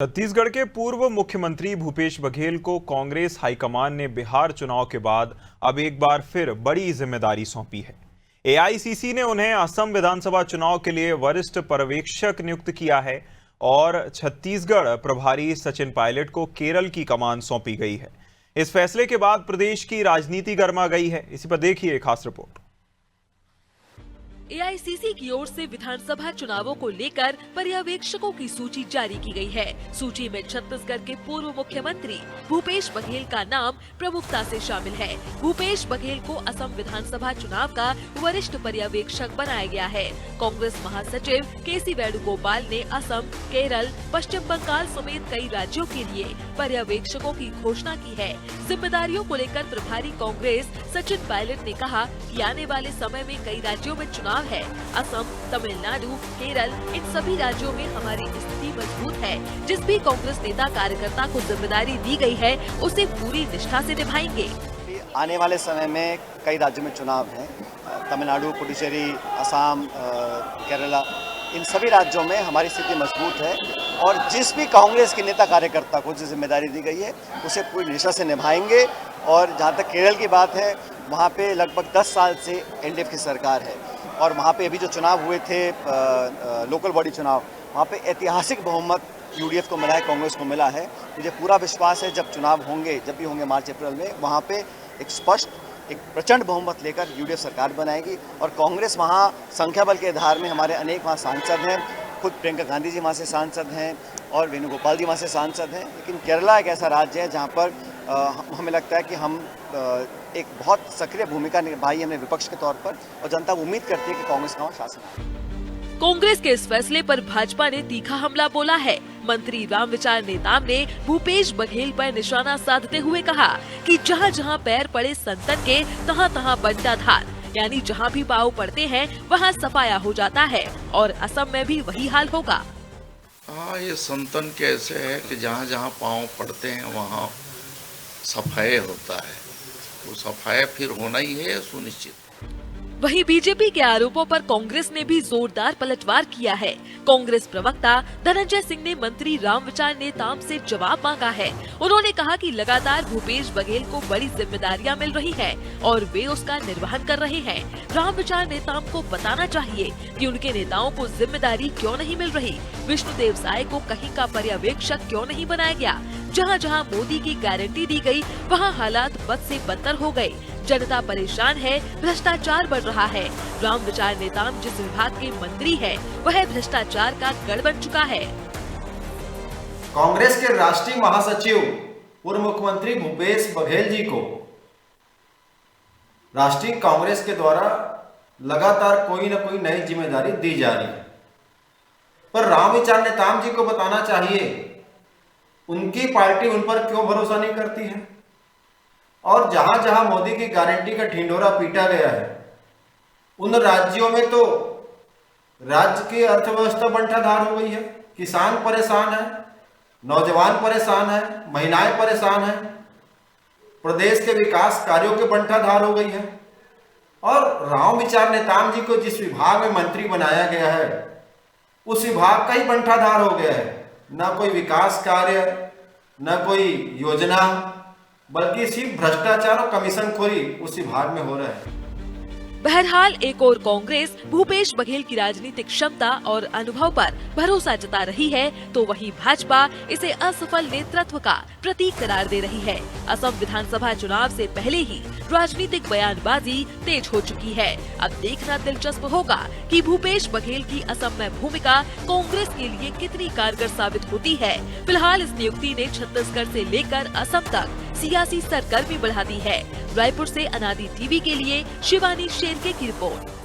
छत्तीसगढ़ के पूर्व मुख्यमंत्री भूपेश बघेल को कांग्रेस हाईकमान ने बिहार चुनाव के बाद अब एक बार फिर बड़ी जिम्मेदारी सौंपी है। एआईसीसी ने उन्हें असम विधानसभा चुनाव के लिए वरिष्ठ पर्यवेक्षक नियुक्त किया है और छत्तीसगढ़ प्रभारी सचिन पायलट को केरल की कमान सौंपी गई है। इस फैसले के बाद प्रदेश की राजनीति गर्मा गई है। इसी पर देखिए एक खास रिपोर्ट। एआईसीसी की ओर से विधानसभा चुनावों को लेकर पर्यवेक्षकों की सूची जारी की गई है। सूची में छत्तीसगढ़ के पूर्व मुख्यमंत्री भूपेश बघेल का नाम प्रमुखता से शामिल है। भूपेश बघेल को असम विधानसभा चुनाव का वरिष्ठ पर्यवेक्षक बनाया गया है। कांग्रेस महासचिव केसी वेणुगोपाल ने असम, केरल, पश्चिम बंगाल समेत कई राज्यों के लिए पर्यवेक्षकों की घोषणा की है। जिम्मेदारियों को लेकर प्रभारी कांग्रेस सचिन पायलट ने कहा कि आने वाले समय में कई राज्यों में चुनाव है। असम, तमिलनाडु, केरल, इन सभी राज्यों में हमारी स्थिति मजबूत है। जिस भी कांग्रेस नेता कार्यकर्ता को जिम्मेदारी दी गई है उसे पूरी निष्ठा से निभाएंगे। आने वाले समय में कई राज्यों में चुनाव है। तमिलनाडु, पुडुचेरी, असम, केरला, इन सभी राज्यों में हमारी स्थिति मजबूत है और जिस भी कांग्रेस के नेता कार्यकर्ता को जो जिम्मेदारी दी गई है उसे पूरी निष्ठा से निभाएंगे। और जहाँ तक केरल की बात है, वहाँ पे लगभग 10 साल से एनडीएफ की सरकार है और वहाँ पे अभी जो चुनाव हुए थे लोकल बॉडी चुनाव, वहाँ पे ऐतिहासिक बहुमत यूडीएफ को मिला है, कांग्रेस को मिला है। मुझे पूरा विश्वास है जब चुनाव होंगे, जब भी होंगे मार्च अप्रैल में, वहाँ पे एक स्पष्ट, एक प्रचंड बहुमत लेकर यूडीएफ सरकार बनाएगी। और कांग्रेस वहाँ संख्या बल के आधार में हमारे अनेक वहाँ सांसद हैं, खुद प्रियंका गांधी जी वहाँ से सांसद हैं और वेणुगोपाल जी वहाँ से सांसद हैं। लेकिन केरला एक ऐसा राज्य है जहाँ पर हमें लगता है कि हम एक बहुत सक्रिय भूमिका निभाई हमने विपक्ष के तौर पर और जनता उम्मीद करती है कि कांग्रेस का शासन आए। कांग्रेस के इस फैसले पर भाजपा ने तीखा हमला बोला है। मंत्री रामविचार नेताम ने भूपेश बघेल पर निशाना साधते हुए कहा कि जहां जहां पैर पड़े संतन के तहां तहां बंटा धार, यानी जहां भी पांव पड़ते हैं वहां सफाया हो जाता है और असम में भी वही हाल होगा। हाँ, ये संतन के ऐसे है कि जहाँ जहाँ पांव पड़ते हैं वहाँ सफाई होता है। वो सफाई फिर होना ही है सुनिश्चित। वहीं बीजेपी के आरोपों पर कांग्रेस ने भी जोरदार पलटवार किया है। कांग्रेस प्रवक्ता धनंजय सिंह ने मंत्री रामविचार नेताम से जवाब मांगा है। उन्होंने कहा कि लगातार भूपेश बघेल को बड़ी जिम्मेदारियां मिल रही हैं और वे उसका निर्वहन कर रहे हैं। रामविचार नेताम को बताना चाहिए कि उनके नेताओं को जिम्मेदारी क्यों नहीं मिल रही। विष्णुदेव साय को कहीं का पर्यवेक्षक क्यों नहीं बनाया गया। जहाँ जहाँ मोदी की गारंटी दी गई वहाँ हालात बद से बदतर हो गए। जनता परेशान है, भ्रष्टाचार बढ़ रहा है। रामविचार नेताम जिस विभाग के मंत्री है वह भ्रष्टाचार का गढ़ बन चुका है। कांग्रेस के राष्ट्रीय महासचिव पूर्व मुख्यमंत्री भूपेश बघेल जी को राष्ट्रीय कांग्रेस के द्वारा लगातार कोई न कोई नई जिम्मेदारी दी जा रही है, पर रामविचार नेताम जी को बताना चाहिए उनकी पार्टी उन पर क्यों भरोसा नहीं करती है। और जहां जहां मोदी की गारंटी का ढिंढोरा पीटा गया है उन राज्यों में तो राज्य की अर्थव्यवस्था बंटाधार हो गई है। किसान परेशान है, नौजवान परेशान है, महिलाएं परेशान है, प्रदेश के विकास कार्यों के बंटाधार हो गई है। और रामविचार नेताम जी को जिस विभाग में मंत्री बनाया गया है उस विभाग का ही बंटाधार हो गया है। न कोई विकास कार्य, न कोई योजना, बल्कि सिर्फ भ्रष्टाचार और कमीशनखोरी उस विभाग में हो रहा है। बहरहाल एक और कांग्रेस भूपेश बघेल की राजनीतिक क्षमता और अनुभव पर भरोसा जता रही है तो वहीं भाजपा इसे असफल नेतृत्व का प्रतीक करार दे रही है। असम विधानसभा चुनाव से पहले ही राजनीतिक बयानबाजी तेज हो चुकी है। अब देखना दिलचस्प होगा कि भूपेश बघेल की असम में भूमिका कांग्रेस के लिए कितनी कारगर साबित होती है। फिलहाल इस नियुक्ति ने छत्तीसगढ़ से लेकर असम तक सियासी सरगर्मी बढ़ा दी है। रायपुर से अनादि टीवी के लिए शिवानी शेरके की रिपोर्ट।